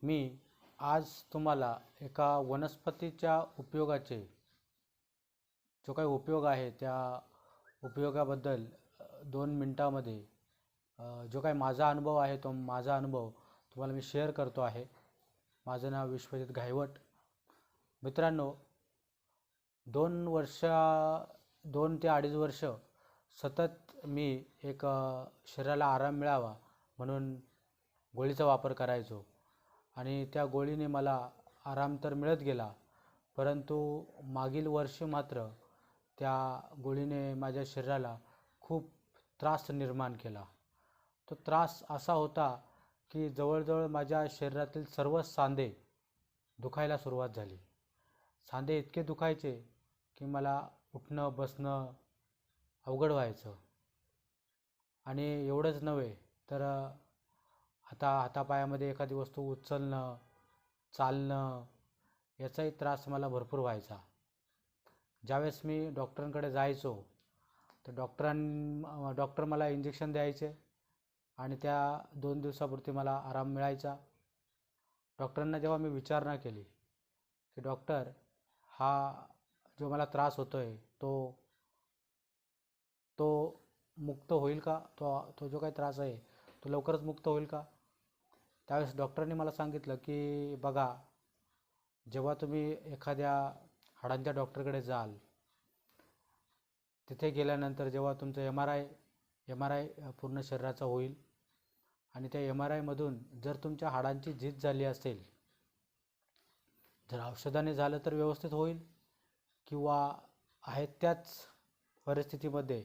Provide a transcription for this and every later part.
मी आज तुम्हाला एका वनस्पतीच्या उपयोगाचे जो काही उपयोग आहे त्या उपयोगाबद्दल 2 मिनिटामध्ये जो काही माझा अनुभव आहे तो माझा अनुभव तुम्हाला मी शेअर करतो आहे. माझं नाव विश्वजित घायवट. मित्रांनो, 2 ते 2.5 वर्ष सतत मी एक शरीराला आराम मिळावा म्हणून गोळीचा वापर करायचो आणि त्या गोळीने मला आराम तर मिळत गेला, परंतु मागील वर्षी मात्र त्या गोळीने माझ्या शरीराला खूप त्रास निर्माण केला. तो त्रास असा होता की जवळजवळ माझ्या शरीरातील सर्व सांधे दुखायला सुरुवात झाली. सांधे इतके दुखायचे की मला उठणं बसणं अवघड व्हायचं. आणि एवढंच नव्हे तर हातापायामध्ये एखादी वस्तू उचलणं, चालणं याचाही त्रास मला भरपूर व्हायचा. ज्यावेळेस मी डॉक्टरांकडे जायचो तर डॉक्टर मला इंजेक्शन द्यायचे आणि त्या 2 दिवसापुरती मला आराम मिळायचा. डॉक्टरांना जेव्हा मी विचारणा केली की डॉक्टर, हा जो मला त्रास होतो आहे तो मुक्त होईल का? तो जो काही त्रास आहे तो लवकरच मुक्त होईल का? त्यावेळेस डॉक्टरांनी मला सांगितलं की बघा, जेव्हा तुम्ही एखाद्या हाडांच्या डॉक्टरकडे जाल, तिथे गेल्यानंतर जेव्हा तुमचं एम आर आय पूर्ण शरीराचा होईल आणि त्या एम आर आयमधून जर तुमच्या हाडांची झीज झाली असेल, जर औषधाने झालं तर व्यवस्थित होईल, किंवा आहे त्याच परिस्थितीमध्ये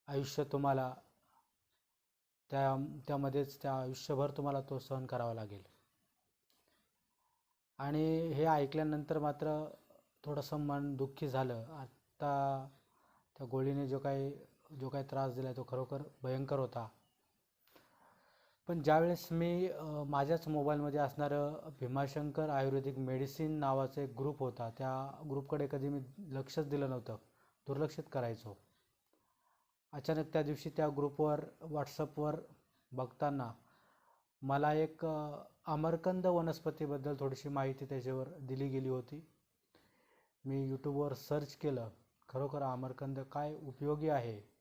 आयुष्य तुम्हाला त्यामध्येच त्या आयुष्यभर तुम्हाला तो सहन करावा लागेल. आणि हे ऐकल्यानंतर मात्र थोडंसं मन दुःखी झालं. आता त्या गोळीने जो काही त्रास दिला तो खरोखर भयंकर होता. पण ज्यावेळेस मी माझ्याच मोबाईलमध्ये असणारं भीमाशंकर आयुर्वेदिक मेडिसिन नावाचा एक ग्रुप होता, त्या ग्रुपकडे कधी मी लक्षच दिलं नव्हतं, दुर्लक्षित करायचो. अचानक त्या दिवशी त्या ग्रुपवर व्हॉट्सअपवर बघताना मला एक अमरकंद वनस्पतीबद्दल थोडीशी माहिती त्याच्यावर दिली गेली होती. मी यूट्यूबवर सर्च केलं, खरोखर अमरकंद काय उपयोगी आहे,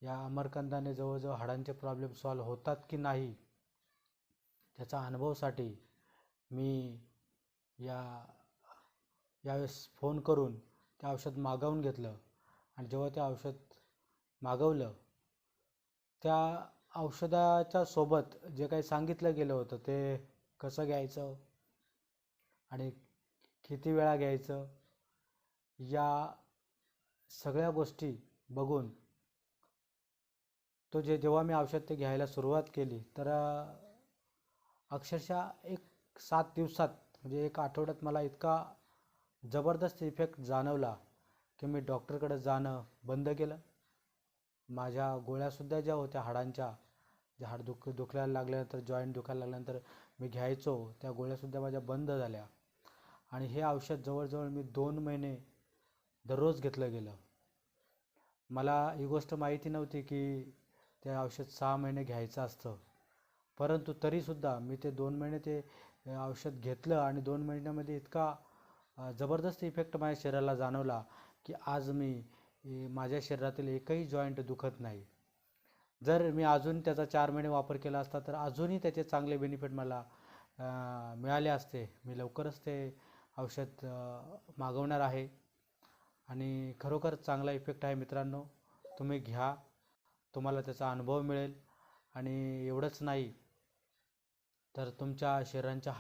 या अमरकंदाने जवळजवळ हाडांचे प्रॉब्लेम सॉल्व्ह होतात की नाही, त्याचा अनुभवासाठी मी यावेळेस फोन करून ते औषध मागवून घेतलं. आणि जेव्हा ते औषध मागवलं, त्या औषधाच्या सोबत जे काही सांगितलं गेलं होतं ते कसं घ्यायचं आणि किती वेळा घ्यायचं, या सगळ्या गोष्टी बघून जेव्हा मी औषध घ्यायला सुरुवात केली तर अक्षरशः 7 दिवसात म्हणजे 1 आठवड्यात मला इतका जबरदस्त इफेक्ट जाणवला की मी डॉक्टरकडे जाणं बंद केलं. माझ्या गोळ्यासुद्धा ज्या होत्या हाडांच्या, ज्या हाड दुखायला लागल्यानंतर, जॉईंट दुखायला लागल्यानंतर मी घ्यायचो, त्या गोळ्यासुद्धा माझ्या बंद झाल्या. आणि हे औषध जवळजवळ मी 2 महिने दररोज घेतलं गेलं. मला ही गोष्ट माहिती नव्हती की ते औषध 6 महिने घ्यायचं असतं, परंतु तरीसुद्धा मी ते 2 महिने ते औषध घेतलं आणि 2 महिन्यामध्ये इतका जबरदस्त इफेक्ट माझ्या शरीराला जाणवला की आज माझ्या शरीरातील एकही जॉईंट दुखत नाही. जर मी अजून त्याचा 4 महिने वापर केला असता तर अजूनही त्याचे चांगले बेनिफिट मला मिळाले असते. मी लवकरच ते औषध मागवणार आहे आणि खरोखर चांगला इफेक्ट आहे. मित्रांनो, तुम्ही घ्या, तुम्हाला त्याचा अनुभव मिळेल. आणि एवढंच नाही तर तुमच्या शरीरांच्या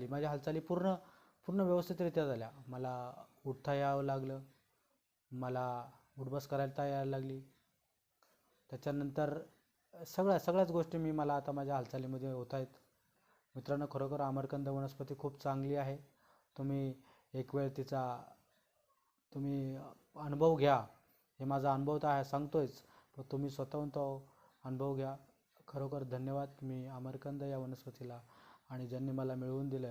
माझ्या हालचाली पूर्ण व्यवस्थितरित्या झाल्या. मला उठता यावं लागलं, मला उठबस करायला यायला लागली. त्याच्यानंतर सगळ्याच गोष्टी मला आता माझ्या हालचालीमध्ये होत आहेत. मित्रांनो, खरोखर अमरकंद वनस्पती खूप चांगली आहे. तुम्ही एक वेळ तिचा अनुभव घ्या. हे माझा अनुभव तर आहे, सांगतोयच, पण तुम्ही स्वतःहून तो अनुभव घ्या. खरोखर धन्यवाद मी अमरकंद या वनस्पतीला आणि ज्यांनी मला मिळवून दिलं